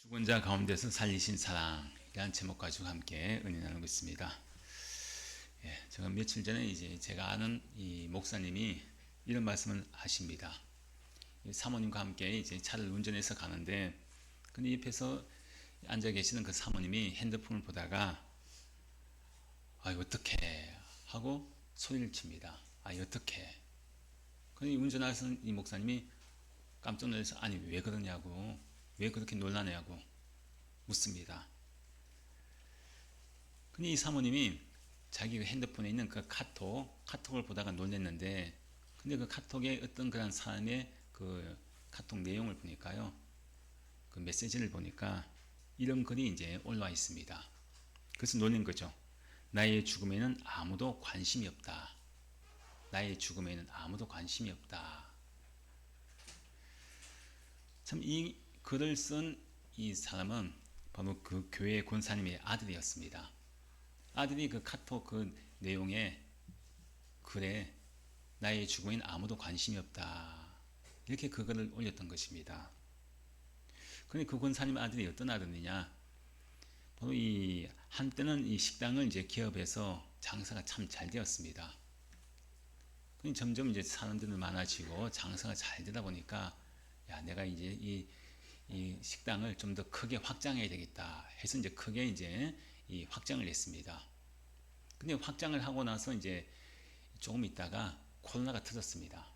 죽은 자 가운데서 살리신 사랑이라는 제목 가지고 함께 은혜 나누고 있습니다. 제가 며칠 전에 이제 제가 아는 이 목사님이 이런 말씀을 하십니다. 사모님과 함께 이제 차를 운전해서 가는데, 근데 옆에서 앉아 계시는 그 사모님이 핸드폰을 보다가 어떡해 하고 소리를 칩니다. 어떡해. 근데 운전하시는 이 목사님이 깜짝 놀라서 아니 왜 그러냐고, 왜 그렇게 놀라냐고 묻습니다. 근데 이 사모님이 자기 핸드폰에 있는 그 카톡을 보다가 놀랐는데, 근데 그 카톡에 어떤 그런 사람의 그 카톡 내용을 보니까요, 그 메시지를 보니까 이런 글이 이제 올라와 있습니다. 그래서 놀란 거죠. 나의 죽음에는 아무도 관심이 없다. 나의 죽음에는 아무도 관심이 없다. 참, 이 글을 쓴 이 사람은 바로 그 교회 권사님의 아들이었습니다. 아들이 그 카톡 그 내용에 글에 나의 죽음에는 아무도 관심이 없다, 이렇게 그 글을 올렸던 것입니다. 그런데 그 권사님 아들이 어떤 아들이냐, 바로 이 한때는 이 식당을 이제 기업해서 장사가 참 잘 되었습니다. 점점 이제 사람들이 많아지고 장사가 잘 되다 보니까 내가 이제 이 식당을 좀 더 크게 확장해야 되겠다 해서 이제 크게 이제 이 확장을 했습니다. 근데 확장을 하고 나서 이제 조금 있다가 코로나가 터졌습니다.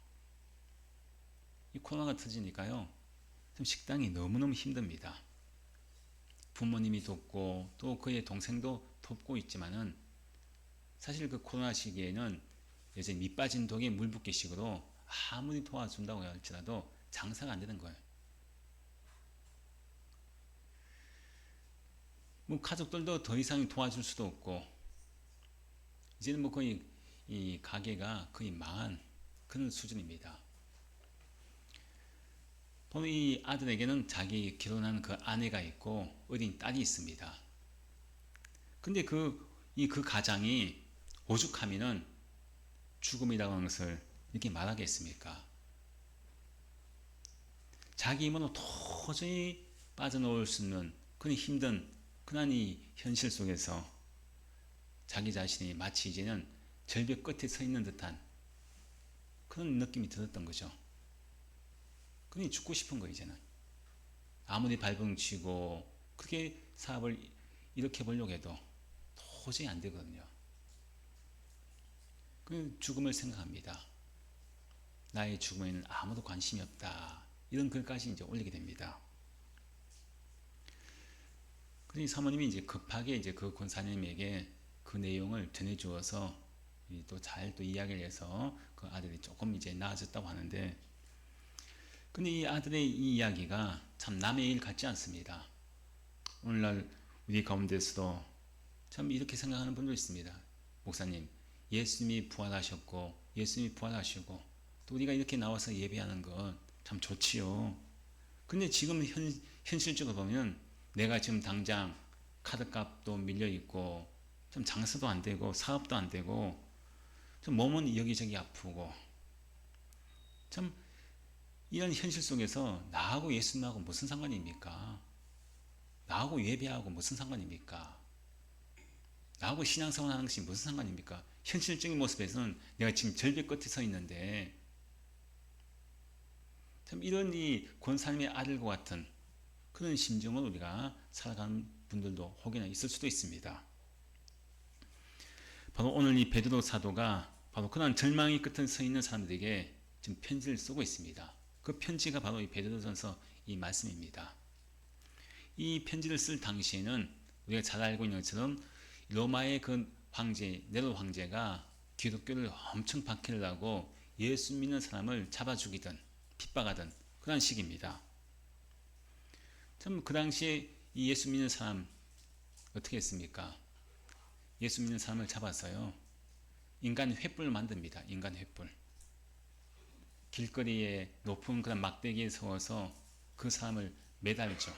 이 코로나가 터지니까요, 좀 식당이 너무너무 힘듭니다. 부모님이 돕고 또 그의 동생도 돕고 있지만은, 사실 그 코로나 시기에는 이제 밑 빠진 독에 물 붓기 식으로 아무리 도와준다고 할지라도 장사가 안 되는 거예요. 뭐 가족들도 더 이상 도와줄 수도 없고, 이제는 뭐 거의 이 가게가 거의 망한 그런 수준입니다. 바로 이 아들에게는 자기 결혼한 그 아내가 있고 어린 딸이 있습니다. 근데 그 가장이 오죽하면은 죽음이라고 하는 것을 이렇게 말하겠습니까? 자기 힘으로 도저히 빠져나올 수 없는 그런 힘든 그런 이 현실 속에서 자기 자신이 마치 이제는 절벽 끝에 서 있는 듯한 그런 느낌이 들었던 거죠. 그러니 죽고 싶은 거예요, 이제는. 아무리 발버둥치고 그렇게 사업을 일으켜 보려고 해도 도저히 안 되거든요. 그 죽음을 생각합니다. 나의 죽음에는 아무도 관심이 없다, 이런 글까지 이제 올리게 됩니다. 그러니 사모님이 이제 급하게 이제 그 권사님에게 그 내용을 전해주어서 또 잘 또 이야기를 해서 그 아들이 조금 이제 나아졌다고 하는데, 근데 이 아들의 이 이야기가 참 남의 일 같지 않습니다. 오늘날 우리 가운데서도 참 이렇게 생각하는 분도 있습니다. 목사님, 예수님이 부활하셨고 예수님이 부활하시고 또 우리가 이렇게 나와서 예배하는 건 참 좋지요. 근데 지금 현실적으로 보면 내가 지금 당장 카드값도 밀려있고 좀 장사도 안 되고 사업도 안 되고 좀 몸은 여기저기 아프고, 참 이런 현실 속에서 나하고 예수님하고 무슨 상관입니까? 나하고 예배하고 무슨 상관입니까? 나하고 신앙생활 하는 것이 무슨 상관입니까? 현실적인 모습에서는 내가 지금 절벽 끝에 서 있는데, 참 이런 이 권사님의 아들과 같은 그런 심정을 우리가 살아가는 분들도 혹여나 있을 수도 있습니다. 바로 오늘 이 베드로 사도가 바로 그런 절망의 끝에 서 있는 사람들에게 지금 편지를 쓰고 있습니다. 그 편지가 바로 이 베드로전서 이 말씀입니다. 이 편지를 쓸 당시에는 우리가 잘 알고 있는 것처럼 로마의 그 황제 네로 황제가 기독교를 엄청 박해를 하고 예수 믿는 사람을 잡아 죽이던 핍박하던 그런 시기입니다. 참 그 당시에 이 예수 믿는 사람 어떻게 했습니까? 예수 믿는 사람을 잡아서요, 인간 횃불을 만듭니다. 인간 횃불. 길거리에 높은 그런 막대기에 세워서 그 사람을 매달죠.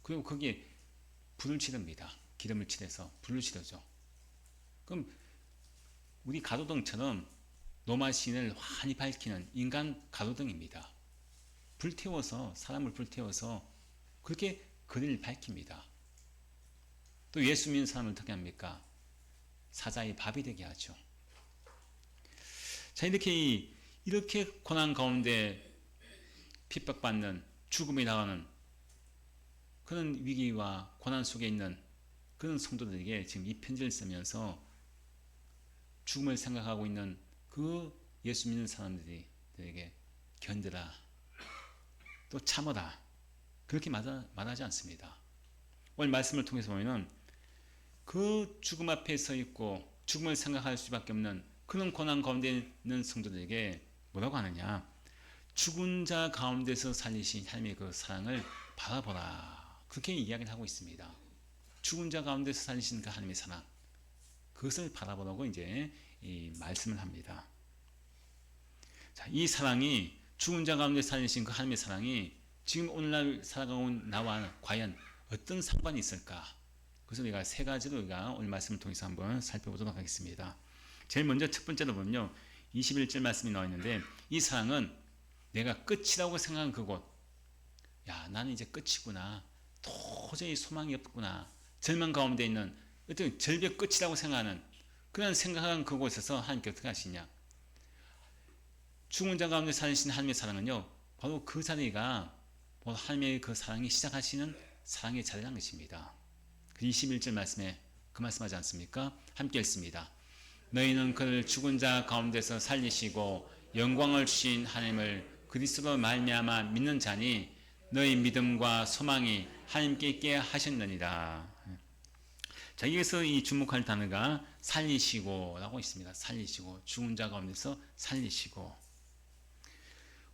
그리고 거기에 불을 지릅니다. 기름을 칠해서 불을 지르죠. 그럼 우리 가로등처럼 로마 시인을 환히 밝히는 인간 가로등입니다. 불태워서, 사람을 불태워서 그렇게 그를 밝힙니다. 또 예수 믿는 사람을 어떻게 합니까? 사자의 밥이 되게 하죠. 자, 이렇게 고난 가운데 핍박받는, 죽음이 나가는 그런 위기와 고난 속에 있는 그런 성도들에게 지금 이 편지를 쓰면서 죽음을 생각하고 있는 그 예수 믿는 사람들에게 견디라, 또 참아라, 그렇게 말하지 않습니다. 오늘 말씀을 통해서 보면 그 죽음 앞에 서 있고 죽음을 생각할 수밖에 없는 그런 고난 가운데 있는 성도들에게 뭐라고 하느냐? 죽은 자 가운데서 살리신 하나님의 그 사랑을 바라보라, 그렇게 이야기를 하고 있습니다. 죽은 자 가운데서 살리신 그 하나님의 사랑, 그것을 바라보라고 이제 이 말씀을 합니다. 자, 이 사랑이, 죽은 자 가운데 살리신 그 하나님의 사랑이 지금 오늘날 살아가고 있는 나와 과연 어떤 상관이 있을까? 그래서 우리가 세 가지로 우리가 오늘 말씀을 통해서 한번 살펴보도록 하겠습니다. 제일 먼저 첫 번째로 보면요, 21절 말씀이 나와 있는데, 이 사랑은 내가 끝이라고 생각한 그곳, 야, 나는 이제 끝이구나, 도저히 소망이 없구나, 절망 가운데 있는 어떤 절벽 끝이라고 생각하는 그런 생각한 그곳에서 하나님께 어떻게 하시냐? 죽은 자 가운데 살리신 하나님의 사랑은요, 바로 그 자리가 바로 하나님의 그 사랑이 시작하시는 사랑의 자리라는 것입니다. 그 21절 말씀에 그 말씀하지 않습니까? 함께 읽습니다. 너희는 그를 죽은 자 가운데서 살리시고 영광을 주신 하나님을 그리스도로 말미암아 믿는 자니 너희 믿음과 소망이 하나님께 있게 하셨느니라. 자, 여기서 이 주목할 단어가 살리시고 라고 있습니다. 살리시고, 죽은 자 가운데서 살리시고.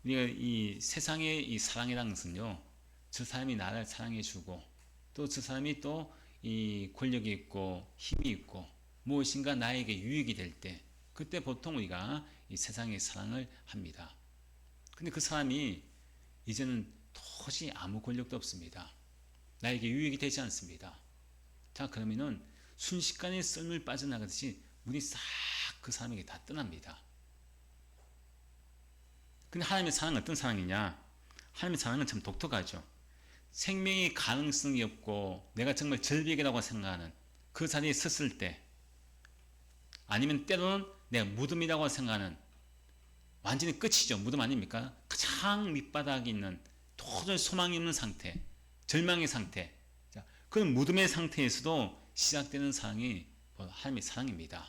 우리가 이 세상의 이 사랑이라는 것은요, 저 사람이 나를 사랑해 주고 또 저 사람이 또 이 권력이 있고 힘이 있고 무엇인가 나에게 유익이 될 때, 그때 보통 우리가 이 세상의 사랑을 합니다. 근데 그 사람이 이제는 도저히 아무 권력도 없습니다. 나에게 유익이 되지 않습니다. 자, 그러면은 순식간에 썰물 빠져나가듯이 물이 싹 그 사람에게 다 떠납니다. 근데 하나님의 사랑은 어떤 사랑이냐? 하나님의 사랑은 참 독특하죠. 생명의 가능성이 없고 내가 정말 절벽이라고 생각하는 그 자리에 섰을 때, 아니면 때로는 내가 무덤이라고 생각하는, 완전히 끝이죠. 무덤 아닙니까? 가장 밑바닥에 있는 도저히 소망이 없는 상태, 절망의 상태, 자, 그런 무덤의 상태에서도 시작되는 사랑이 하나님의 사랑입니다.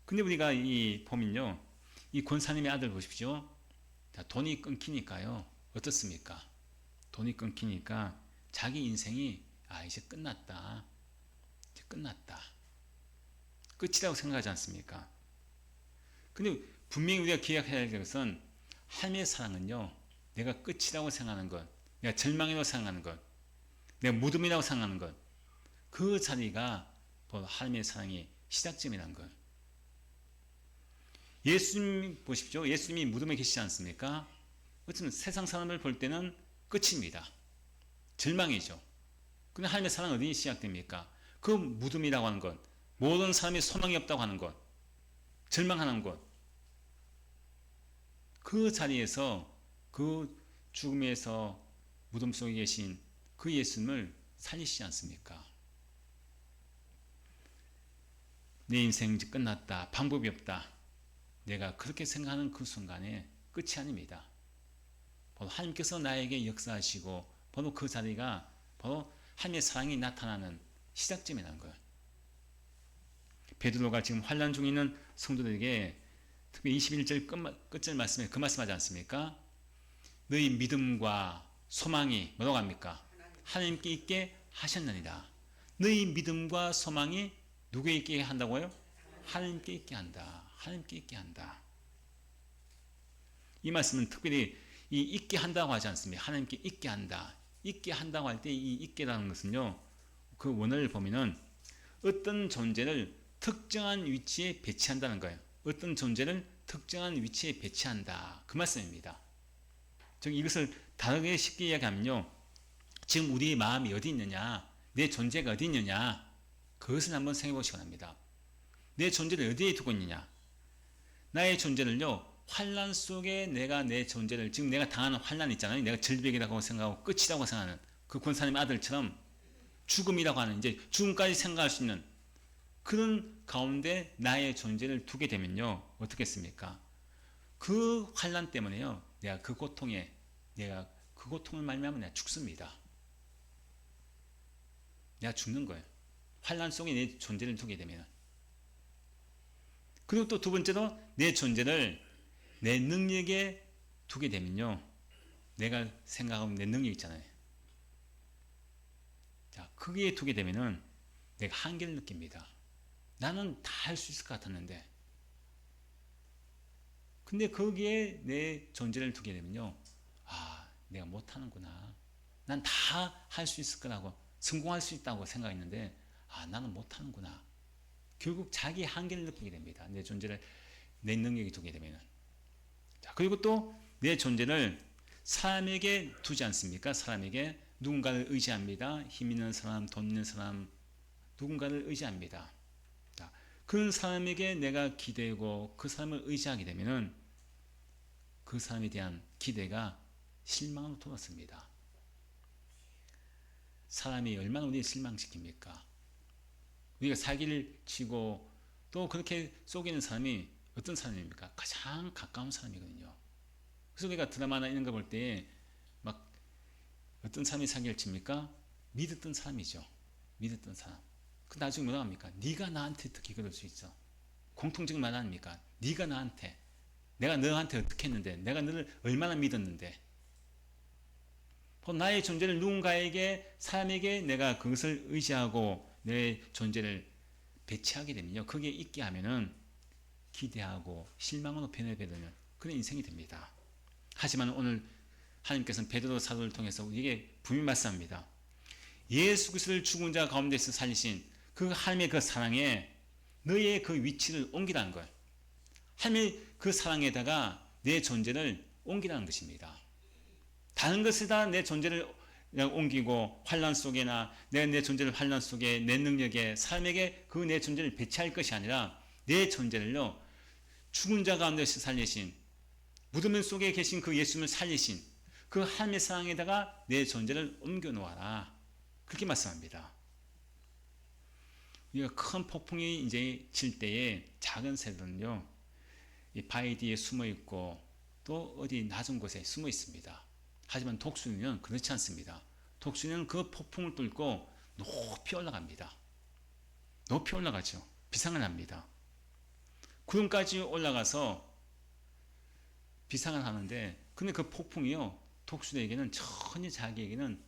근데 우리가 이 보면요, 이 권사님의 아들 보십시오. 자, 돈이 끊기니까요, 어떻습니까? 돈이 끊기니까 자기 인생이 이제 끝났다, 이제 끝났다, 끝이라고 생각하지 않습니까? 근데 분명히 우리가 기억해야 할 것은, 하나님의 사랑은요, 내가 끝이라고 생각하는 것, 내가 절망이라고 생각하는 것, 내가 무덤이라고 생각하는 것, 그 자리가 바로 하나님의 사랑의 시작점이라는 것. 예수님 보십시오. 예수님이 무덤에 계시지 않습니까? 어쩌면 세상 사람을 볼 때는 끝입니다. 절망이죠. 근데 하나님의 사랑은 어디 시작됩니까? 그 무덤이라고 하는 것, 모든 사람이 소망이 없다고 하는 것, 절망하는 것, 그 자리에서, 그 죽음에서 무덤 속에 계신 그 예수님을 살리시지 않습니까? 내 인생 이제 끝났다, 방법이 없다, 내가 그렇게 생각하는 그 순간에 끝이 아닙니다. 바로 하나님께서 나에게 역사하시고 바로 그 자리가 바로 하나님의 사랑이 나타나는 시작점이라는 거예요. 베드로가 지금 환난 중에 있는 성도들에게 특히 21절 끝절 말씀에 그 말씀하지 않습니까? 너희 믿음과 소망이 뭐라고 합니까? 하나님께 있게 하셨느니라. 너희 믿음과 소망이 누구에게 있게 한다고요? 하나님께 있게 한다. 하나님께 있게 한다. 이 말씀은 특별히 이 있게 한다고 하지 않습니다. 하나님께 있게 한다. 있게 한다고 할 때 이 있게라는 것은요, 그 원어를 보면은 어떤 존재를 특정한 위치에 배치한다는 거예요. 어떤 존재를 특정한 위치에 배치한다, 그 말씀입니다. 즉 이것을 다르게 쉽게 이야기하면요, 지금 우리의 마음이 어디 있느냐, 내 존재가 어디 있느냐, 그것을 한번 생각해 보시기 바랍니다. 내 존재를 어디에 두고 있느냐. 나의 존재를요, 환난 속에 내가 내 존재를, 지금 내가 당하는 환난 있잖아요. 내가 절벽이라고 생각하고 끝이라고 생각하는 그 권사님 아들처럼 죽음이라고 하는, 이제 죽음까지 생각할 수 있는 그런 가운데 나의 존재를 두게 되면요, 어떻겠습니까? 그 환난 때문에요, 내가 그 고통을 말미암아 내가 죽습니다. 내가 죽는 거예요. 환난 속에 내 존재를 두게 되면. 그리고 또 두 번째로, 내 존재를 내 능력에 두게 되면요, 내가 생각하면 내 능력 있잖아요. 자, 거기에 두게 되면은 내가 한계를 느낍니다. 나는 다 할 수 있을 것 같았는데, 근데 거기에 내 존재를 두게 되면요, 아, 내가 못하는구나. 난 다 할 수 있을 거라고, 성공할 수 있다고 생각했는데, 아, 나는 못하는구나. 결국 자기 한계를 느끼게 됩니다. 내 존재를, 내 능력에 두게 되면은. 자, 그리고 또 내 존재를 사람에게 두지 않습니까? 사람에게 누군가를 의지합니다. 힘 있는 사람, 돈 있는 사람, 누군가를 의지합니다. 자, 그런 사람에게 내가 기대고 그 사람을 의지하게 되면은 그 사람에 대한 기대가 실망으로 돌아섭니다. 사람이 얼마나 우리를 실망시킵니까? 우리가 사기를 치고 또 그렇게 속이는 사람이 어떤 사람입니까? 가장 가까운 사람이거든요. 그래서 우리가 드라마나 이런 거 볼 때 막 어떤 사람이 사기를 칩니까? 믿었던 사람이죠. 믿었던 사람. 그 나중에 뭐라 합니까? 네가 나한테 어떻게 그럴 수 있어? 공통적인 말 아닙니까? 네가 나한테, 내가 너한테 어떻게 했는데, 내가 너를 얼마나 믿었는데. 나의 존재를 누군가에게, 사람에게 내가 그것을 의지하고 내 존재를 배치하게 되면요, 거기에 있게 하면은 기대하고 실망으로 변해버리는 그런 인생이 됩니다. 하지만 오늘 하나님께서는 베드로 사도를 통해서 우리에게 분명히 말씀합니다. 예수 그리스도를 죽은 자 가운데서 살리신 그 하나님의 그 사랑에 너의 그 위치를 옮기라는 거예요. 하나님의 그 사랑에다가 내 존재를 옮기라는 것입니다. 다른 것에다 내 존재를 옮기고 환난 속에나 내가 내 존재를 환난 속에, 내 능력에, 사람에게 그 내 존재를 배치할 것이 아니라 내 존재를요, 죽은 자 가운데서 살리신, 무덤 속에 계신 그 예수님을 살리신 그 하나님의 사랑에다가 내 존재를 옮겨 놓아라. 그렇게 말씀합니다. 우리가 큰 폭풍이 이제 칠 때에 작은 새들은요, 이 바위 뒤에 숨어 있고 또 어디 낮은 곳에 숨어 있습니다. 하지만 독수리는 그렇지 않습니다. 독수리는 그 폭풍을 뚫고 높이 올라갑니다. 높이 올라가죠. 비상을 합니다. 구름까지 올라가서 비상을 하는데, 근데 그 폭풍이요, 독수리에게는 전혀 자기에게는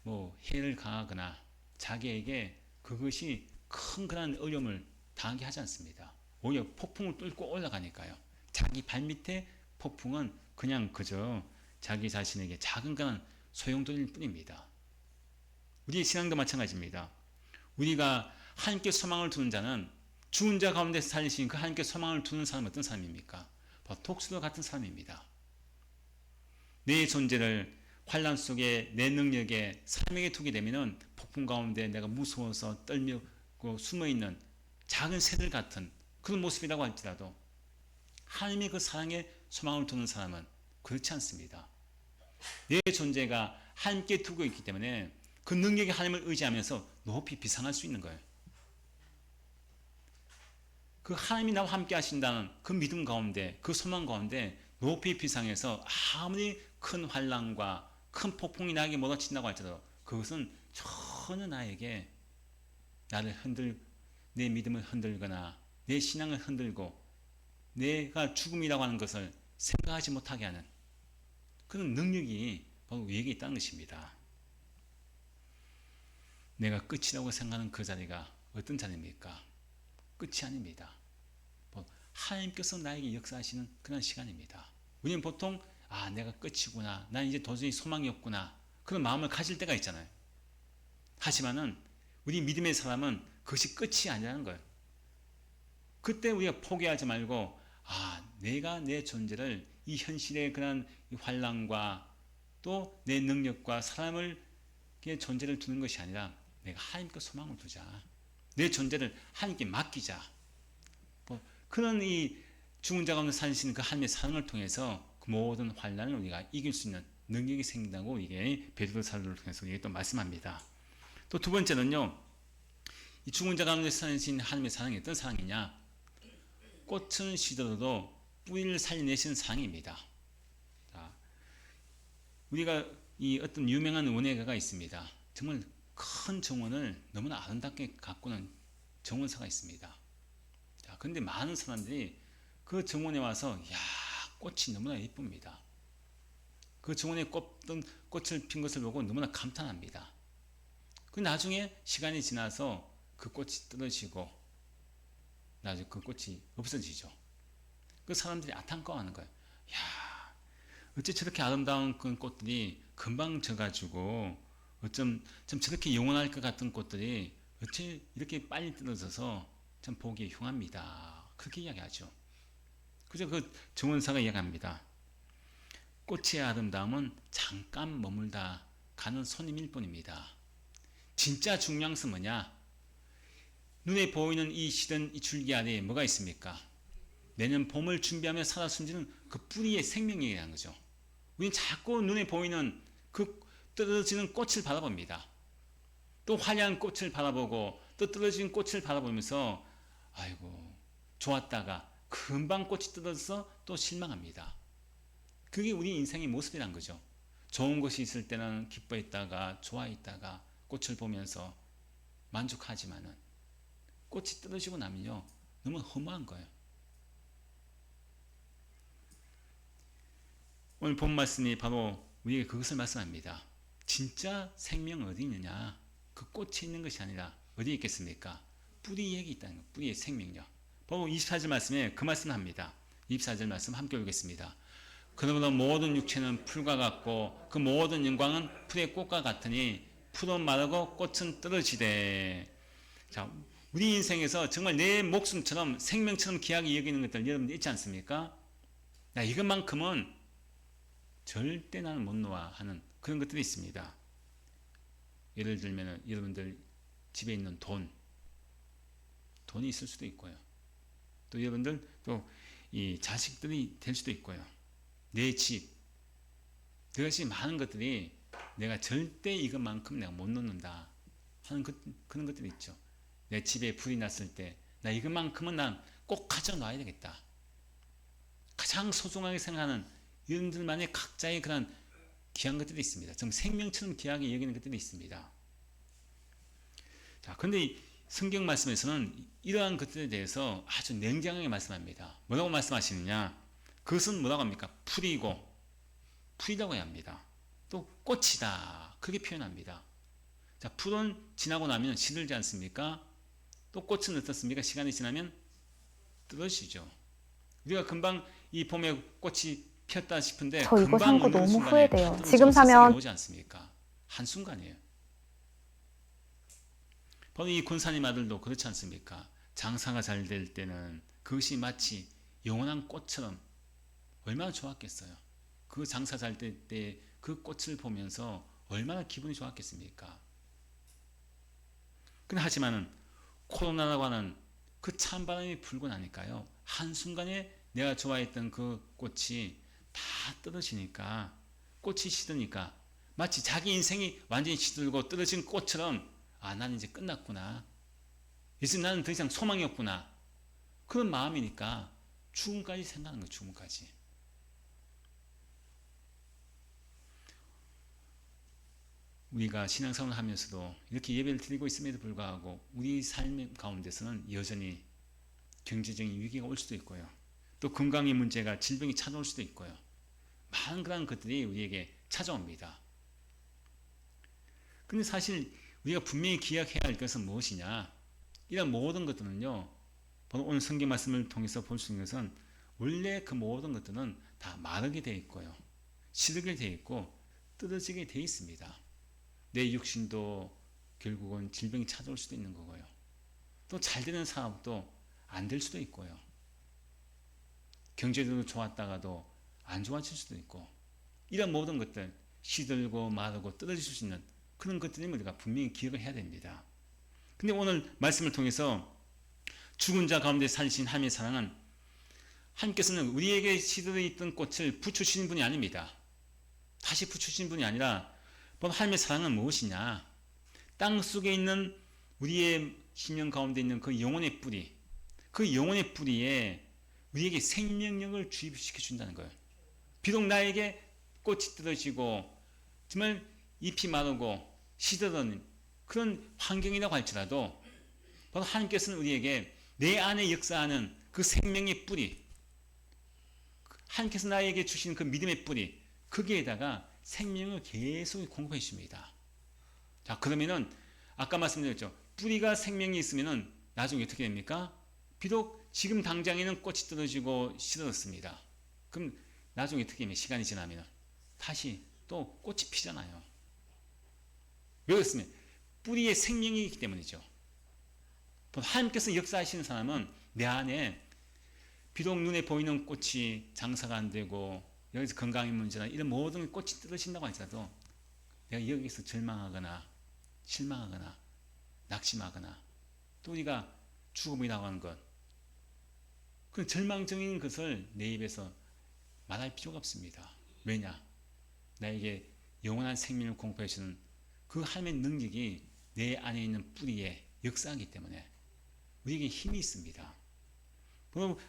뭐 해를 가하거나 자기에게 그것이 큰 그런 어려움을 당하게 하지 않습니다. 오히려 폭풍을 뚫고 올라가니까요. 자기 발밑에 폭풍은 그냥 그저 자기 자신에게 작은 그런 소용돌이일 뿐입니다. 우리의 신앙도 마찬가지입니다. 우리가 하나님께 소망을 두는 자는, 죽은 자 가운데서 살리신 그 하나님께 소망을 두는 사람은 어떤 사람입니까? 바로 독수리와 같은 사람입니다. 내 존재를 환난 속에, 내 능력에, 사람에게 두게 되면 폭풍 가운데 내가 무서워서 떨며 숨어있는 작은 새들 같은 그런 모습이라고 할지라도, 하나님의 그 사랑에 소망을 두는 사람은 그렇지 않습니다. 내 존재가 하나님께 두고 있기 때문에 그 능력의 하나님을 의지하면서 높이 비상할 수 있는 거예요. 그 하나님이 나와 함께 하신다는 그 믿음 가운데, 그 소망 가운데 높이 비상해서 아무리 큰 환난과 큰 폭풍이 나에게 몰아친다고 할지라도 그것은 전혀 나에게 나를 내 믿음을 흔들거나 내 신앙을 흔들고 내가 죽음이라고 하는 것을 생각하지 못하게 하는 그런 능력이 바로 우리에게 있다는 것입니다. 내가 끝이라고 생각하는 그 자리가 어떤 자리입니까? 끝이 아닙니다. 하나님께서 나에게 역사하시는 그런 시간입니다. 우리는 보통 내가 끝이구나, 난 이제 도저히 소망이 없구나, 그런 마음을 가질 때가 있잖아요. 하지만은 우리 믿음의 사람은 그것이 끝이 아니라는 거예요. 그때 우리가 포기하지 말고 내가 내 존재를 이 현실의 그런 환난과 또 내 능력과 사람의 존재를 두는 것이 아니라 내가 하나님께 소망을 두자. 내 존재를 하나님께 맡기자. 그런 이 죽은 자 가운데 살리신 그 하나님의 사랑을 통해서 그 모든 환난을 우리가 이길 수 있는 능력이 생긴다고 이게 베드로 사도를 통해서 이게 또 말씀합니다. 또 두 번째는요, 이 죽은 자 가운데 살리신 하나님의 사랑이 어떤 사랑이냐? 꽃은 시들어도 뿌리를 살려내시는 사랑입니다. 자, 우리가 이 어떤 유명한 원예가가 있습니다. 정말 큰 정원을 너무나 아름답게 가꾸는 정원사가 있습니다. 자, 그런데 많은 사람들이 그 정원에 와서 야, 꽃이 너무나 예쁩니다. 그 정원에 꽃을 핀 것을 보고 너무나 감탄합니다. 그 나중에 시간이 지나서 그 꽃이 떨어지고 나중에 그 꽃이 없어지죠. 그 사람들이 안타까워하는 거예요. 야, 어째 저렇게 아름다운 그 꽃들이 금방 져가지고 어쩜 좀 저렇게 영원할 것 같은 꽃들이 어째 이렇게 빨리 떨어져서 참 보기 흉합니다. 그렇게 이야기하죠. 그래서 그 정원사가 이야기합니다. 꽃의 아름다움은 잠깐 머물다 가는 손님일 뿐입니다. 진짜 중요한 것은 뭐냐? 눈에 보이는 이 시든 이 줄기 아래에 뭐가 있습니까? 내년 봄을 준비하며 살아 숨지는 그 뿌리의 생명력이라는 거죠. 우리는 자꾸 눈에 보이는 그 떨어지는 꽃을 바라봅니다. 또 화려한 꽃을 바라보고 또 떨어지는 꽃을 바라보면서 아이고 좋았다가 금방 꽃이 떨어져서 또 실망합니다. 그게 우리 인생의 모습이란 거죠. 좋은 것이 있을 때는 기뻐했다가 좋아했다가 꽃을 보면서 만족하지만은 꽃이 떨어지고 나면요 너무 허무한 거예요. 오늘 본 말씀이 바로 우리에게 그것을 말씀합니다. 진짜 생명은 어디 있느냐? 그 꽃이 있는 것이 아니라 어디에 있겠습니까? 뿌리에 있다는 거예요. 뿌리의 생명력. 바로 24절 말씀에 그 말씀을 합니다. 24절 말씀 함께 읽겠습니다. 그러므로 모든 육체는 풀과 같고 그 모든 영광은 풀의 꽃과 같으니 풀은 마르고 꽃은 떨어지되. 자, 우리 인생에서 정말 내 목숨처럼 생명처럼 귀하게 여기는 것들 여러분들 있지 않습니까? 야, 이것만큼은 절대 나는 못 놓아 하는 그런 것들이 있습니다. 예를 들면 여러분들 집에 있는 돈이 있을 수도 있고요. 또 여러분들 또 이 자식들이 될 수도 있고요. 내 집, 그것이 많은 것들이 내가 절대 이것만큼 내가 못 놓는다 하는 그런 것들이 있죠. 내 집에 불이 났을 때 나 이것만큼은 난 꼭 가져놔야 되겠다. 가장 소중하게 생각하는 여러분들만의 각자의 그런 귀한 것들이 있습니다. 좀 생명처럼 귀하게 여기는 것들이 있습니다. 자, 그런데 성경 말씀에서는 이러한 것들에 대해서 아주 냉정하게 말씀합니다. 뭐라고 말씀하시느냐? 그것은 뭐라고 합니까? 풀이라고 해야 합니다. 또 꽃이다. 그렇게 표현합니다. 자, 풀은 지나고 나면 시들지 않습니까? 또 꽃은 어떻습니까? 시간이 지나면 떨어지죠. 우리가 금방 이 봄에 꽃이 폈다 싶은데 저 이거 산 거 너무 후회돼요. 지금 사면 오지 않습니까? 한순간이에요. 바로 이 권사님 아들도 그렇지 않습니까? 장사가 잘 될 때는 그것이 마치 영원한 꽃처럼 얼마나 좋았겠어요. 그 장사 잘 될 때 그 꽃을 보면서 얼마나 기분이 좋았겠습니까? 근데 하지만은 코로나라고 하는 그 찬바람이 불고 나니까요. 한순간에 내가 좋아했던 그 꽃이 다 떨어지니까 꽃이 시드니까 마치 자기 인생이 완전히 시들고 떨어진 꽃처럼 아, 나는 이제 끝났구나. 이제 나는 더 이상 소망이 없구나. 그런 마음이니까 죽음까지 생각하는 거예요. 죽음까지. 우리가 신앙생활을 하면서도 이렇게 예배를 드리고 있음에도 불구하고 우리 삶 가운데서는 여전히 경제적인 위기가 올 수도 있고요. 또 건강의 문제가 질병이 찾아올 수도 있고요. 많은 그런 것들이 우리에게 찾아옵니다. 근데 사실 우리가 분명히 기억해야 할 것은 무엇이냐? 이런 모든 것들은요. 바로 오늘 성경 말씀을 통해서 볼 수 있는 것은 원래 그 모든 것들은 다 마르게 되어 있고요. 시들게 되어 있고 떨어지게 되어 있습니다. 내 육신도 결국은 질병이 찾아올 수도 있는 거고요. 또 잘 되는 사업도 안 될 수도 있고요. 경제도 좋았다가도 안 좋아질 수도 있고 이런 모든 것들 시들고 마르고 떨어질 수 있는 그런 것들을 우리가 분명히 기억을 해야 됩니다. 근데 오늘 말씀을 통해서 죽은 자 가운데 살리신 하나님의 사랑은 하나님께서는 우리에게 시들어 있던 꽃을 붙여주신 분이 아닙니다. 다시 붙여주신 분이 아니라 바로 하나님의 사랑은 무엇이냐? 땅 속에 있는 우리의 심령 가운데 있는 그 영혼의 뿌리, 그 영혼의 뿌리에 우리에게 생명력을 주입시켜 준다는 거예요. 비록 나에게 꽃이 떨어지고 정말 잎이 마르고 시들어는 그런 환경이라고 할지라도 바로 하나님께서는 우리에게 내 안에 역사하는 그 생명의 뿌리, 하나님께서 나에게 주신 그 믿음의 뿌리, 거기에다가 생명을 계속 공급해 주십니다. 자, 그러면은 아까 말씀드렸죠. 뿌리가 생명이 있으면은 나중에 어떻게 됩니까? 비록 지금 당장에는 꽃이 떨어지고 시들었습니다. 그럼 나중에 어떻게 되면 시간이 지나면 다시 또 꽃이 피잖아요. 왜 그렇습니까? 뿌리에 생명이 있기 때문이죠. 하나님께서 역사하시는 사람은 내 안에 비록 눈에 보이는 꽃이 장사가 안 되고 여기서 건강의 문제나 이런 모든 꽃이 떨어진다고 할지라도 내가 여기서 절망하거나 실망하거나 낙심하거나 또 우리가 죽음이라고 하는 것, 그 절망적인 것을 내 입에서 말할 필요가 없습니다. 왜냐? 나에게 영원한 생명을 공급해 주는 그 하나님의 능력이 내 안에 있는 뿌리에 역사하기 때문에 우리에게 힘이 있습니다.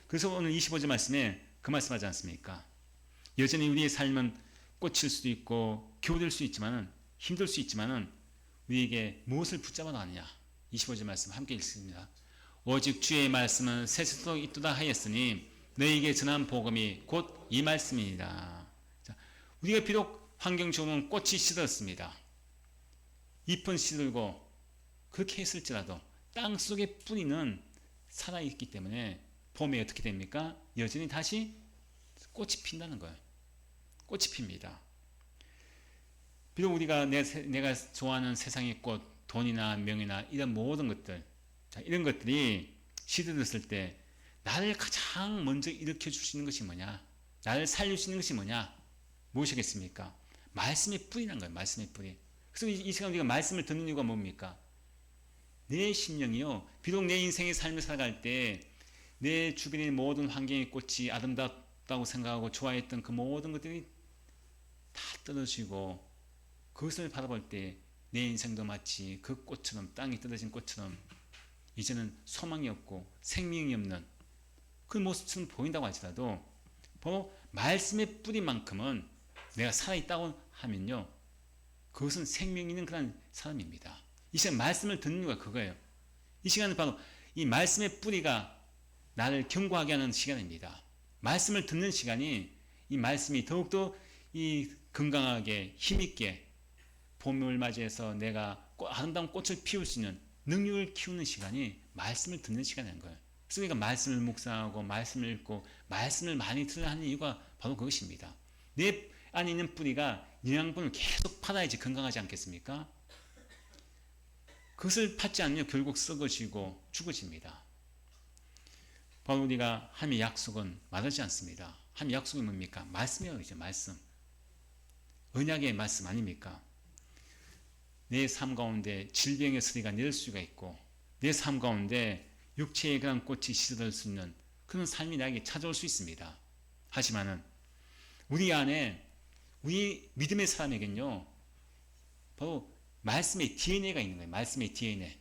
그래서 오늘 25절 말씀에 그 말씀하지 않습니까? 여전히 우리의 삶은 꽂힐 수도 있고 교될 수 있지만은 힘들 수 있지만은 우리에게 무엇을 붙잡아 놨느냐? 25절 말씀 함께 읽습니다. 오직 주의 말씀은 세세토록 있도다 하였으니 너희에게 전한 복음이 곧 이 말씀이니라. 자, 우리가 비록 환경 좋으면 꽃이 시들었습니다. 잎은 시들고 그렇게 했을지라도 땅 속의 뿌리는 살아있기 때문에 봄에 어떻게 됩니까? 여전히 다시 꽃이 핀다는 거예요. 꽃이 핍니다. 비록 우리가 내가 좋아하는 세상의 꽃, 돈이나 명예나 이런 모든 것들, 자, 이런 것들이 시들었을 때 나를 가장 먼저 일으켜 줄 수 있는 것이 뭐냐? 나를 살릴 수 있는 것이 뭐냐? 무엇이겠습니까? 말씀의 뿌리란 거예요. 말씀의 뿌리. 그래서 이 시간 우리가 말씀을 듣는 이유가 뭡니까? 내 심령이요. 비록 내 인생의 삶을 살아갈 때 내 주변의 모든 환경의 꽃이 아름답다고 생각하고 좋아했던 그 모든 것들이 다 떨어지고 그것을 바라볼 때 내 인생도 마치 그 꽃처럼 땅에 떨어진 꽃처럼 이제는 소망이 없고 생명이 없는 그 모습처럼 보인다고 할지라도 바로 말씀의 뿌리만큼은 내가 살아있다고 하면요. 그것은 생명 있는 그런 사람입니다. 이 시간 말씀을 듣는 이유가 그거예요. 이 시간은 바로 이 말씀의 뿌리가 나를 견고하게 하는 시간입니다. 말씀을 듣는 시간이 이 말씀이 더욱더 이 건강하게 힘있게 봄을 맞이해서 내가 아름다운 꽃을 피울 수 있는 능력을 키우는 시간이 말씀을 듣는 시간인 거예요. 그래서 우리가 말씀을 묵상하고 말씀을 읽고 말씀을 많이 들어야 하는 이유가 바로 그것입니다. 내 안에 있는 뿌리가 영양분을 계속 받아야지 건강하지 않겠습니까? 그것을 받지 않으면 결국 썩어지고 죽어집니다. 바로 우리가 하나님의 약속은 말하지 않습니다. 하나님의 약속이 뭡니까? 말씀이에요. 이제 말씀. 언약의 말씀 아닙니까? 내 삶 가운데 질병의 소리가 내릴 수가 있고 내 삶 가운데 육체의 그런 꽃이 시들을 수 있는 그런 삶이 나에게 찾아올 수 있습니다. 하지만은 우리 안에 우리 믿음의 사람에겐요 바로 말씀의 DNA가 있는 거예요. 말씀의 DNA.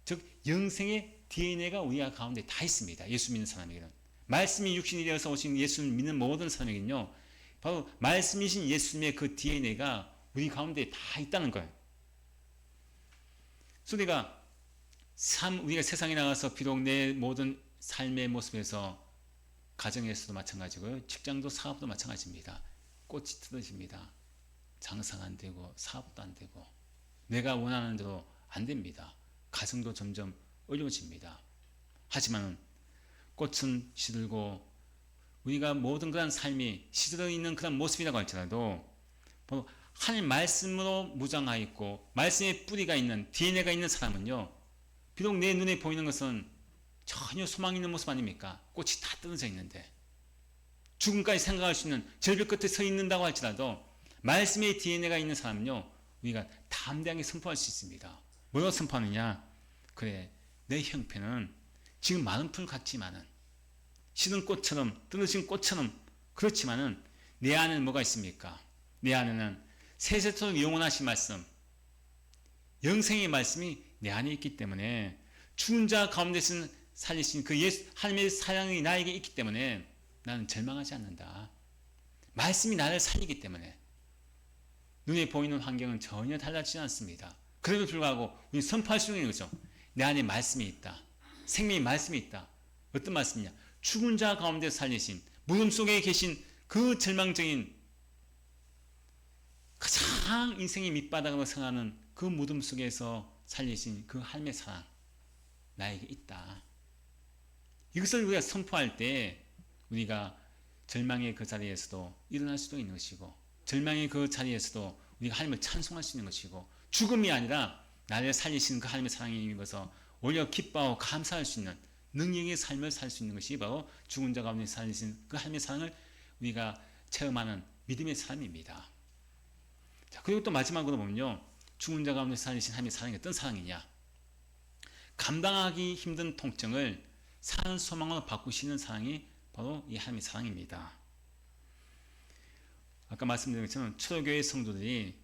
즉 영생의 DNA가 우리 가운데 다 있습니다. 예수 믿는 사람에게는. 말씀이 육신이 되어서 오신 예수를 믿는 모든 사람에게는요 바로 말씀이신 예수님의 그 DNA가 우리 가운데 다 있다는 거예요. 그래서 우리가 세상에 나가서 비록 내 모든 삶의 모습에서 가정에서도 마찬가지고요. 직장도 사업도 마찬가지입니다. 꽃이 떨어집니다. 장사가 안 되고 사업도 안 되고 내가 원하는 대로 안 됩니다. 가정도 점점 어려워집니다. 하지만 꽃은 시들고 우리가 모든 그런 삶이 시들어 있는 그런 모습이라고 할지라도 하나님 말씀으로 무장하여 있고 말씀의 뿌리가 있는 DNA가 있는 사람은요 비록 내 눈에 보이는 것은 전혀 소망 있는 모습 아닙니까? 꽃이 다 떨어져 있는데 죽음까지 생각할 수 있는 절벽 끝에 서 있는다고 할지라도 말씀의 DNA가 있는 사람은요 우리가 담대하게 선포할 수 있습니다. 뭐라고 선포하느냐? 그래 내 형편은 지금 많은 풀 같지만은 시든 꽃처럼 떨어진 꽃처럼 그렇지만은 내 안에는 뭐가 있습니까? 내 안에는 세세토록 영원하신 말씀, 영생의 말씀이 내 안에 있기 때문에 죽은 자 가운데서 살리신 그 예수 하나님의 사랑이 나에게 있기 때문에 나는 절망하지 않는다. 말씀이 나를 살리기 때문에 눈에 보이는 환경은 전혀 달라지지 않습니다. 그럼에도 불구하고 우리 선포할 수 있는 거죠. 내 안에 말씀이 있다. 생명의 말씀이 있다. 어떤 말씀이냐? 죽은 자 가운데 살리신 무덤 속에 계신 그 절망적인 가장 인생의 밑바닥으로 생각하는 그 무덤 속에서 살리신 그 하나님의 사랑 나에게 있다. 이것을 우리가 선포할 때 우리가 절망의 그 자리에서도 일어날 수도 있는 것이고 절망의 그 자리에서도 우리가 하나님을 찬송할 수 있는 것이고 죽음이 아니라 나를 살리신 그 하나님의 사랑에 입어서 오히려 기뻐하고 감사할 수 있는 능력의 삶을 살 수 있는 것이 바로 죽은 자 가운데 살리신 그 하나님의 사랑을 우리가 체험하는 믿음의 삶입니다. 자, 그리고 또 마지막으로 보면요. 죽은 자 가운데 살리신 하나님의 사랑이 어떤 사랑이냐? 감당하기 힘든 통증을 사는 소망으로 바꾸시는 사랑이 바로 이 하나님의 사랑입니다. 아까 말씀드린 것처럼 초대교회 성도들이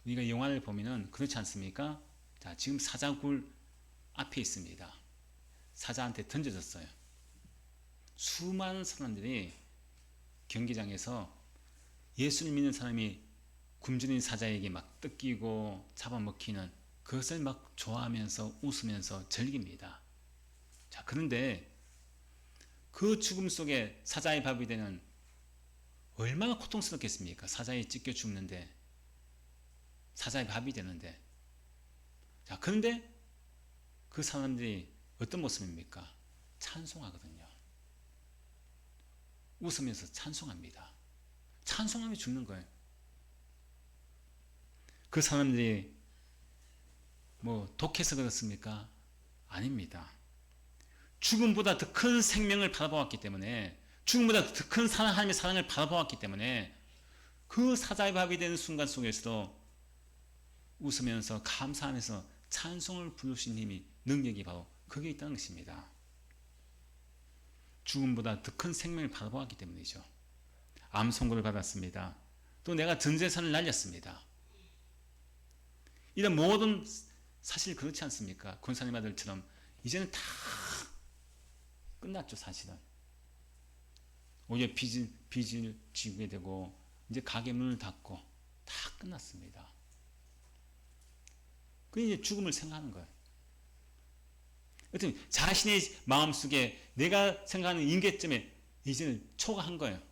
우리가 영화를 보면은 그렇지 않습니까? 자, 지금 사자굴 앞에 있습니다. 사자한테 던져졌어요. 수많은 사람들이 경기장에서 예수를 믿는 사람이 굶주린 사자에게 막 뜯기고 잡아먹히는 그것을 막 좋아하면서 웃으면서 즐깁니다. 자, 그런데 그 죽음 속에 사자의 밥이 되는 얼마나 고통스럽겠습니까? 사자에 찢겨 죽는데 사자의 밥이 되는데. 자, 그런데 그 사람들이 어떤 모습입니까? 찬송하거든요. 웃으면서 찬송합니다. 찬송하며 죽는 거예요. 그 사람들이 뭐 독해서 그렇습니까? 아닙니다. 죽음보다 더 큰 생명을 바라보았기 때문에 죽음보다 더 큰 하나님의 사랑을 바라보았기 때문에 그 사자의 밥이 되는 순간 속에서도 웃으면서 감사하면서 찬송을 부르신 힘이 능력이 바로 거기에 있다는 것입니다. 죽음보다 더 큰 생명을 바라보았기 때문이죠. 암 선고를 받았습니다. 또 내가 전 재산을 날렸습니다. 이런 모든 사실 그렇지 않습니까? 권사님 아들처럼 이제는 다 끝났죠. 사실은 오히려 빚을 지게 되고 이제 가게 문을 닫고 다 끝났습니다. 그 이제 죽음을 생각하는 거예요. 어떤 자신의 마음속에 내가 생각하는 임계점에 이제는 초과한 거예요.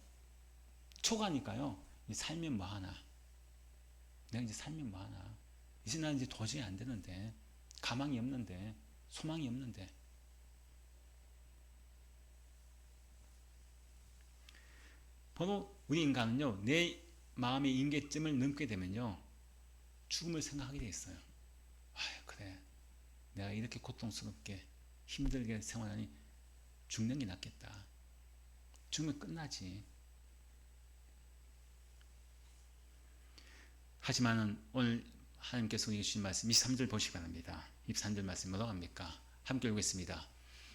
초과하니까요. 살면 뭐하나. 내가 이제 살면 뭐하나. 이제 난 이제 도저히 안 되는데, 가망이 없는데, 소망이 없는데. 바로 우리 인간은요, 내 마음의 임계점을 넘게 되면요, 죽음을 생각하게 돼 있어요. 아유, 그래. 내가 이렇게 고통스럽게 힘들게 생활하니 죽는 게 낫겠다. 죽으면 끝나지. 하지만은 오늘 하나님께서 우리에게 주신 말씀 23절 보시기 바랍니다. 23절 말씀 뭐라고 합니까? 함께 읽겠습니다.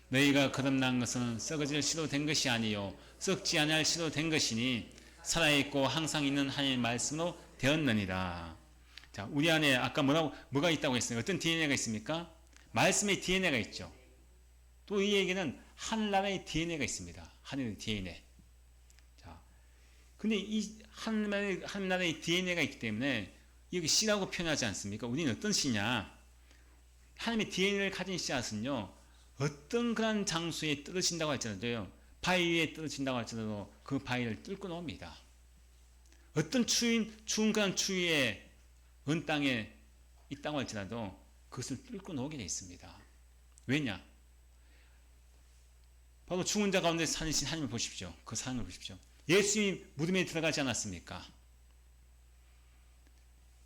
너희가 거듭난 것은 썩어질 씨로 된 것이 아니요 썩지 아니할 씨로 된 것이니 살아있고 항상 있는 하나님의 말씀으로 되었느니라. 자, 우리 안에 아까 뭐가 있다고 했어요? 어떤 DNA가 있습니까? 말씀의 DNA가 있죠. 또 이에게는 하늘나라의 DNA가 있습니다. 하늘의 DNA. 자, 근데 이 하늘나라의 DNA가 있기 때문에 여기 씨라고 표현하지 않습니까? 우리는 어떤 씨냐? 하나님의 DNA를 가진 씨앗은요, 어떤 그런 장소에 떨어진다고 할지라도요, 바위 위에 떨어진다고 할지라도 그 바위를 뚫고 나옵니다. 어떤 추운 그런 추위에 은 땅에 있다고 할지라도 그것을 뚫고 나오게 되어 있습니다. 왜냐? 바로 죽은 자 가운데 살리신 하나님을 보십시오. 그 사랑을 보십시오. 예수님 무덤에 들어가지 않았습니까?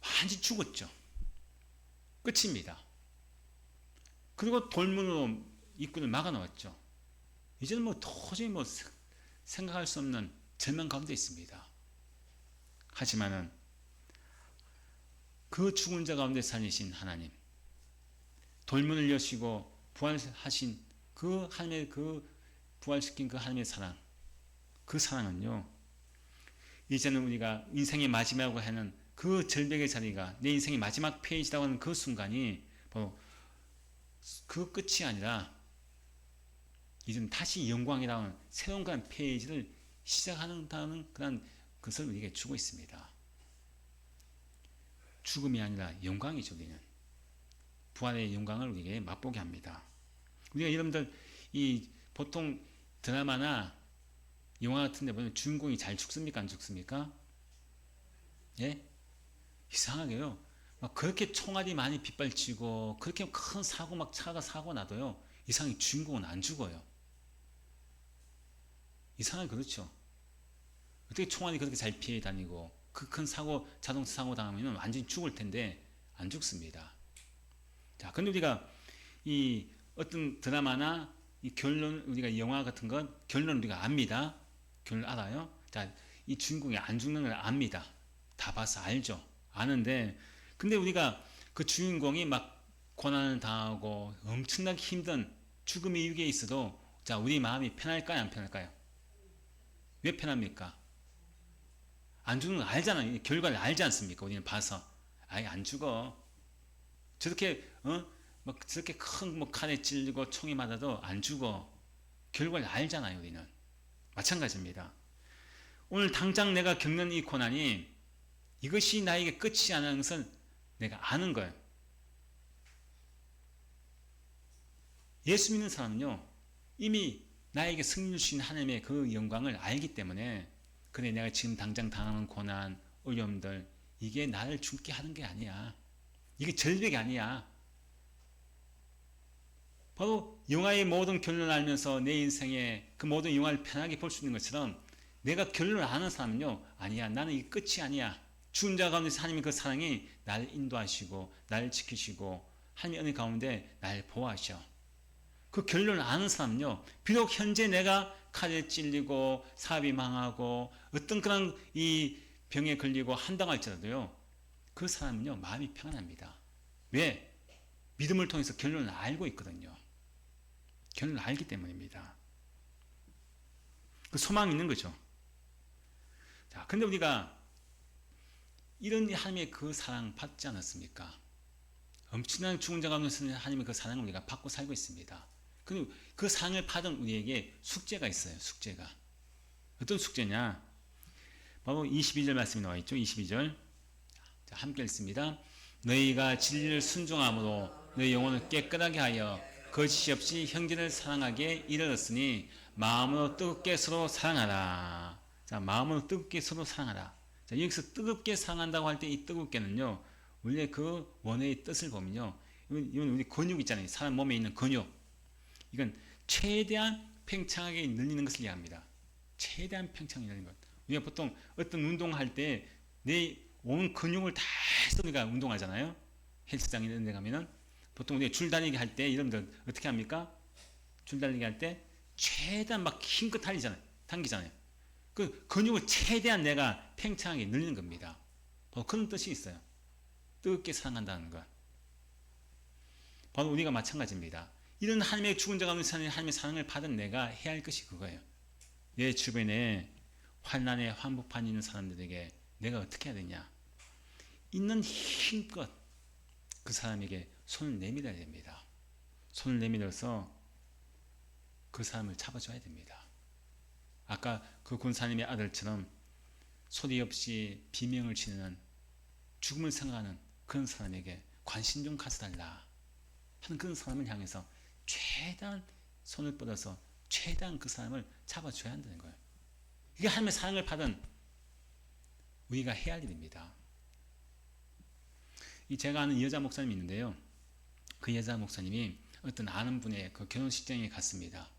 완전히 죽었죠. 끝입니다. 그리고 돌문으로 입구를 막아 놓았죠. 이제는 뭐 도저히 뭐 생각할 수 없는 절망 가운데 있습니다. 하지만은 그 죽은 자 가운데 살리신 하나님, 돌문을 여시고 부활하신 그 하나님의 그 부활시킨 그 하나님의 사랑, 그 사랑은요, 이제는 우리가 인생의 마지막이라고 하는 그 절벽의 자리가 내 인생의 마지막 페이지라고 하는 그 순간이 바로 그 끝이 아니라 이제는 다시 영광이라는 새로운 그런 페이지를 시작하는 그런 것을 우리에게 주고 있습니다. 죽음이 아니라 영광이죠. 우리는 부활의 영광을 우리에게 맛보게 합니다. 우리가 여러분들 이 보통 드라마나 영화 같은 데 보면 주인공이 잘 죽습니까? 안 죽습니까? 예? 이상하게요. 막 그렇게 총알이 많이 빗발치고 그렇게 큰 사고 막 차가 사고 나도요. 이상하게 주인공은 안 죽어요. 이상하게 그렇죠. 어떻게 총알이 그렇게 잘 피해 다니고 그 큰 사고 자동차 사고 당하면 완전히 죽을 텐데 안 죽습니다. 자, 근데 우리가 이 어떤 드라마나 이 결론 우리가 영화 같은 건 결론 우리가 압니다. 결론 알아요. 자, 이 주인공이 안 죽는 걸 압니다. 다 봐서 알죠. 아는데 근데 우리가 그 주인공이 막 고난을 당하고 엄청나게 힘든 죽음의 위기에 있어도 자, 우리 마음이 편할까요? 안 편할까요? 왜 편합니까? 안 죽는 거 알잖아요. 결과를 알지 않습니까? 우리는 봐서 아예 안 죽어. 저렇게 막 저렇게 큰 뭐 칼에 찔리고 총이 맞아도 안 죽어. 결과를 알잖아요. 우리는 마찬가지입니다. 오늘 당장 내가 겪는 이 고난이 이것이 나에게 끝이 아니라는 것은 내가 아는 거예요. 예수 믿는 사람은요 이미 나에게 승리를 주신 하나님의 그 영광을 알기 때문에 그래 내가 지금 당장 당하는 고난, 어려움들 이게 나를 죽게 하는 게 아니야. 이게 절벽이 아니야. 바로 영화의 모든 결론을 알면서 내 인생의 그 모든 영화를 편하게 볼 수 있는 것처럼 내가 결론을 아는 사람은요 아니야 나는 이게 끝이 아니야. 죽은 자 가운데서 하나님의 그 사랑이 나를 인도하시고 나를 지키시고 하나님의 은혜 가운데 나를 보호하셔. 그 결론을 아는 사람은요 비록 현재 내가 칼에 찔리고 사업이 망하고 어떤 그런 이 병에 걸리고 한당할지라도요 그 사람은요 마음이 평안합니다. 왜? 믿음을 통해서 결론을 알고 있거든요. 결론을 알기 때문입니다. 그 소망이 있는 거죠. 자, 근데 우리가 이런 하나님의 그 사랑 받지 않았습니까? 엄청난 죽은 자 가운데서 하나님의 그 사랑을 우리가 받고 살고 있습니다. 근데 그 사랑을 받은 우리에게 숙제가 있어요. 숙제가. 어떤 숙제냐? 바로 22절 말씀이 나와 있죠. 22절. 자, 함께 읽습니다. 너희가 진리를 순종함으로 너희 영혼을 깨끗하게 하여 거짓이 없이 형제를 사랑하게 이르렀으니 마음으로 뜨겁게 서로 사랑하라. 자, 마음으로 뜨겁게 서로 사랑하라. 자, 여기서 뜨겁게 사랑한다고 할 때 이 뜨겁게는요. 원래 그 원어의 뜻을 보면요. 이건 우리 근육 있잖아요. 사람 몸에 있는 근육. 이건 최대한 팽창하게 늘리는 것을 이야기합니다. 최대한 팽창하게 늘리는 것. 우리가 보통 어떤 운동할 때 내 온 근육을 다 해서 우리가 운동하잖아요. 헬스장에 이런 데 가면은 보통 우리가 줄달리기 할 때 여러분들 어떻게 합니까? 줄달리기 할 때 최대한 막 힘껏 당기잖아요. 그 근육을 최대한 내가 팽창하게 늘리는 겁니다. 바로 그런 뜻이 있어요. 뜨겁게 사랑한다는 것. 바로 우리가 마찬가지입니다. 이런 하나님의 죽은 자 가운데 사는 하나님의 사랑을 받은 내가 해야 할 것이 그거예요. 내 주변에 환난에 한복판에 있는 사람들에게 내가 어떻게 해야 되냐? 있는 힘껏 그 사람에게 손을 내밀어야 됩니다. 손을 내밀어서 그 사람을 잡아줘야 됩니다. 아까 그 군사님의 아들처럼 소리 없이 비명을 지르는 죽음을 생각하는 그런 사람에게 관심 좀 가져달라 하는 그런 사람을 향해서 최대한 손을 뻗어서 최대한 그 사람을 잡아줘야 한다는 거예요. 이게 하나님의 사랑을 받은 우리가 해야 할 일입니다. 제가 아는 여자 목사님이 있는데요. 그 여자 목사님이 어떤 아는 분의 그 결혼식장에 갔습니다.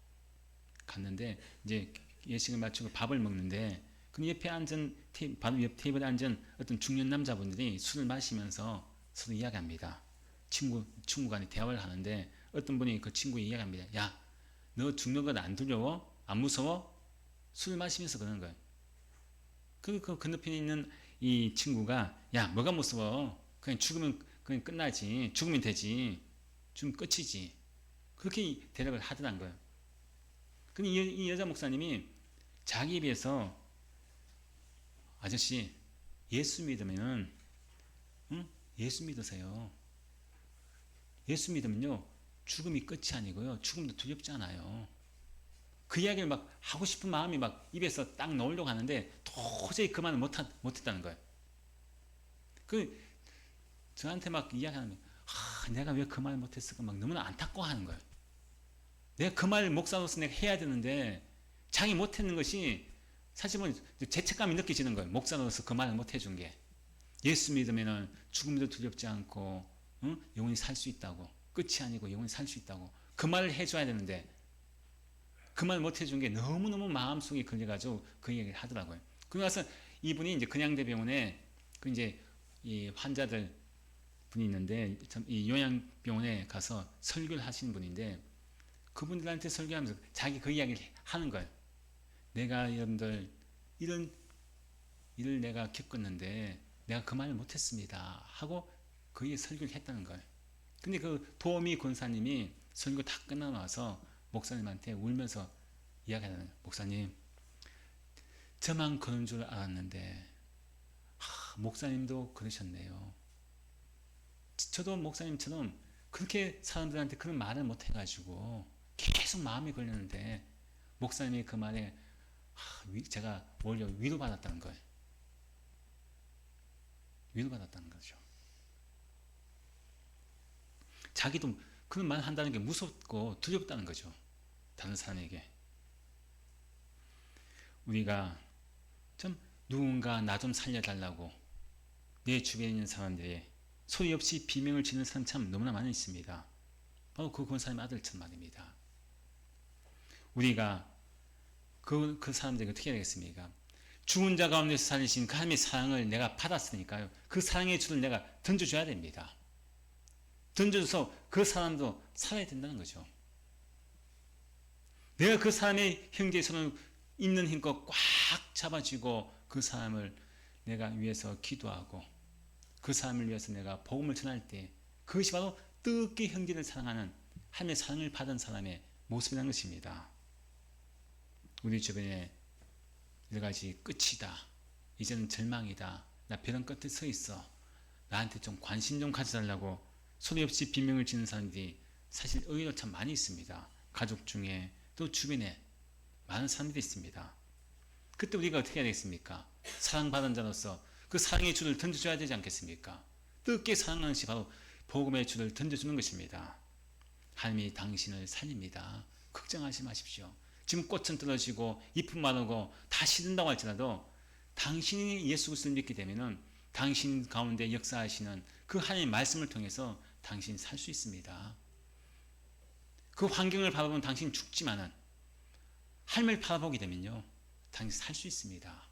갔는데 이제 예식을 마치고 밥을 먹는데 그 옆에 앉은 바로 옆 테이블에 앉은 어떤 중년 남자분들이 술을 마시면서 서로 이야기합니다. 친구 간에 대화를 하는데 어떤 분이 그 친구에 이야기합니다. 야, 너 죽는 건 안 두려워? 안 무서워? 술을 마시면서 그러는 거예요. 그 건너편에 있는 이 친구가 야, 뭐가 무서워? 그냥 죽으면 그냥 끝나지. 죽으면 되지. 죽으면 끝이지. 그렇게 대답을 하더란 거예요. 근데 이 여자 목사님이 자기 입에서 아저씨 예수 믿으면은 응? 예수 믿으세요. 예수 믿으면요 죽음이 끝이 아니고요 죽음도 두렵지 않아요. 그 이야기를 막 하고 싶은 마음이 막 입에서 딱 나오려고 하는데 도저히 그 말을 못했다는 거예요. 그 저한테 막 이야기하면 내가 왜 그 말을 못했을까 막 너무나 안타까워하는 거예요. 내가 그 말을 목사로서 내가 해야 되는데 자기 못했는 것이 사실은 죄책감이 느껴지는 거예요. 목사로서 그 말을 못 해준 게. 예수 믿으면 죽음도 두렵지 않고 영원히 살 수 있다고. 끝이 아니고 영원히 살 수 있다고. 그 말을 해줘야 되는데 그 말 못 해준 게 너무너무 마음속에 걸려가지고 그 얘기를 하더라고요. 그러고 나서 이분이 이제 근양대병원에 그 이제 이 환자들 분이 있는데 이 요양병원에 가서 설교를 하시는 분인데 그분들한테 설교하면서 자기 그 이야기를 하는 거예요. 내가 여러분들 이런 일을 내가 겪었는데 내가 그 말을 못했습니다 하고 그의 설교를 했다는 거예요. 근데 그 도미 권사님이 설교 다 끝나고 나서 목사님한테 울면서 이야기하는 거예요. 목사님 저만 그런 줄 알았는데 목사님도 그러셨네요. 저도 목사님처럼 그렇게 사람들한테 그런 말을 못 해가지고 계속 마음이 걸렸는데 목사님이 그 말에 제가 오히려 위로받았다는 거예요. 위로받았다는 거죠. 자기도 그런 말 한다는 게 무섭고 두렵다는 거죠. 다른 사람에게. 우리가 좀 누군가 나 좀 살려달라고 내 주변에 있는 사람들이 소리 없이 비명을 지르는 사람 참 너무나 많이 있습니다. 바로 그 권사님 아들처럼 말입니다. 우리가 그 사람들에게 어떻게 해야 되겠습니까? 죽은 자 가운데서 살리신 그 하나님의 사랑을 내가 받았으니까요. 그 사랑의 줄을 내가 던져줘야 됩니다. 던져줘서 그 사람도 살아야 된다는 거죠. 내가 그 사람의 형제의 손을 있는 힘껏 꽉 잡아주고 그 사람을 내가 위해서 기도하고 그 사람을 위해서 내가 복음을 전할 때 그것이 바로 뜨겁게 형제를 사랑하는 하나님의 사랑을 받은 사람의 모습이라는 것입니다. 우리 주변에 여러 가지 끝이다. 이제는 절망이다. 나 벼랑 끝에 서 있어. 나한테 좀 관심 좀 가져달라고 소리 없이 비명을 지르는 사람들이 사실 의외로 참 많이 있습니다. 가족 중에 또 주변에 많은 사람들이 있습니다. 그때 우리가 어떻게 해야 되겠습니까? 사랑받은 자로서 그 사랑의 줄을 던져줘야 되지 않겠습니까? 뜨겁게 사랑하는 것이 바로 복음의 줄을 던져주는 것입니다. 하나님이 당신을 살립니다. 걱정하지 마십시오. 지금 꽃은 떨어지고 잎은 마르고 다 시든다고 할지라도 당신이 예수 그리스도를 믿게 되면은 당신 가운데 역사하시는 그 하나님의 말씀을 통해서 당신이 살 수 있습니다. 그 환경을 바라보면 당신이 죽지만은 하나님을 바라보게 되면요 당신이 살 수 있습니다.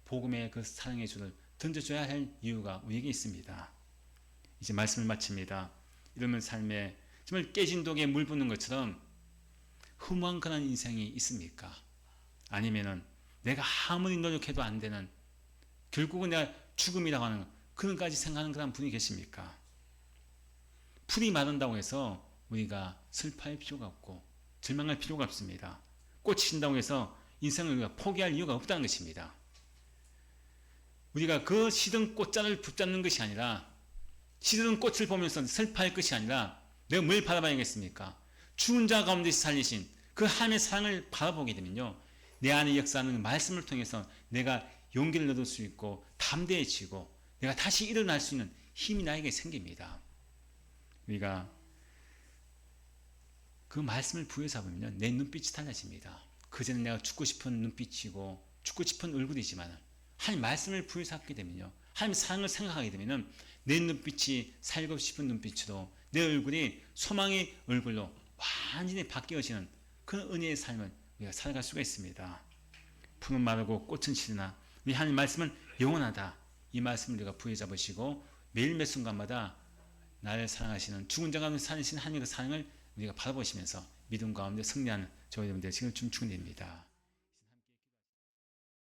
복음의 그 사랑의 줄을 던져줘야 할 이유가 우리에게 있습니다. 이제 말씀을 마칩니다. 이러면 삶에 정말 깨진 독에 물 붓는 것처럼 허무한 그런 인생이 있습니까? 아니면은 내가 아무리 노력해도 안 되는 결국은 내가 죽음이라고 하는 그런까지 생각하는 그런 분이 계십니까? 풀이 마른다고 해서 우리가 슬퍼할 필요가 없고 절망할 필요가 없습니다. 꽃이 진다고 해서 인생을 우리가 포기할 이유가 없다는 것입니다. 우리가 그 시든 꽃자를 붙잡는 것이 아니라 시든 꽃을 보면서 슬퍼할 것이 아니라 내가 뭘 바라봐야겠습니까? 죽은 자 가운데서 살리신 그 하나님의 사랑을 바라보게 되면요 내 안에 역사하는 말씀을 통해서 내가 용기를 얻을 수 있고 담대해지고 내가 다시 일어날 수 있는 힘이 나에게 생깁니다. 우리가 그 말씀을 부여잡으면 내 눈빛이 달라집니다. 그전에 내가 죽고 싶은 눈빛이고 죽고 싶은 얼굴이지만 하나님 말씀을 부여잡게 되면요 하나님 사랑을 생각하게 되면 내 눈빛이 살고 싶은 눈빛으로 내 얼굴이 소망의 얼굴로 완전히 바뀌어지는 그런 은혜의 삶을 우리가 살아갈 수가 있습니다. 푸른 마르고 꽃은 시드나 우리 하나님 말씀은 영원하다. 이 말씀을 우리가 부여잡으시고 매일 매 순간마다 나를 사랑하시는 죽은 자 가운데 사신 하나님의 사랑을 우리가 바라보시면서 믿음 가운데 승리하는 저희 여러분들 지금 춤추는 일입니다.